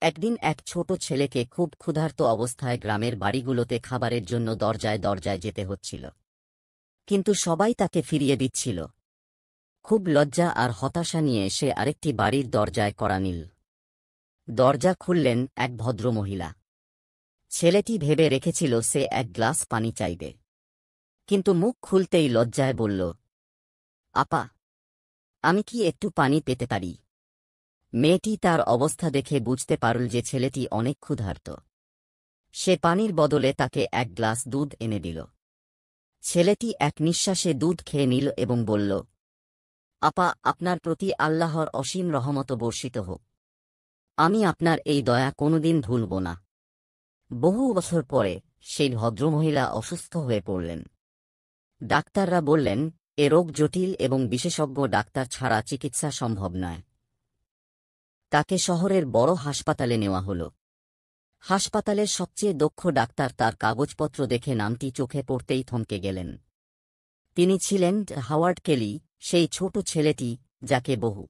একদিন এক ছোট ছেলেকে খুব ক্ষুধার্ত অবস্থায় গ্রামের বাড়িগুলোতে খাবারের জন্য দরজায় দরজায় যেতে হচ্ছিল। কিন্তু সবাই তাকে ফিরিয়ে দিচ্ছিল। খুব লজ্জা আর হতাশা নিয়ে সে আরেকটি বাড়ির দরজায় কড়া নিল। দরজা খুললেন এক ভদ্রমহিলা। ছেলেটি ভেবে রেখেছিল সে এক গ্লাস পানি চাইবে, কিন্তু মুখ খুলতেই লজ্জায় বলল, আপা, আমি কি একটু পানি পেতে পারি? মেয়েটি তার অবস্থা দেখে বুঝতে পারল যে ছেলেটি অনেক ক্ষুধার্ত। সে পানির বদলে তাকে এক গ্লাস দুধ এনে দিল। ছেলেটি এক নিঃশ্বাসে দুধ খেয়ে নিল এবং বলল, আপা, আপনার প্রতি আল্লাহর অসীম রহমত বর্ষিত হোক। আমি আপনার এই দয়া কোনোদিন ভুলব না। বহু বছর পরে সেই ভদ্রমহিলা অসুস্থ হয়ে পড়লেন। ডাক্তাররা বললেন, এ রোগ জটিল এবং বিশেষজ্ঞ ডাক্তার ছাড়া চিকিৎসা সম্ভব নয়। তাকে শহরের বড় হাসপাতালে নেওয়া হল। হাসপাতালের সবচেয়ে দক্ষ ডাক্তার তার কাগজপত্র দেখে নামটি চোখে পড়তেই থমকে গেলেন। তিনি ছিলেন হাওয়ার্ড কেলি, সেই ছোট ছেলেটি যাকে বহু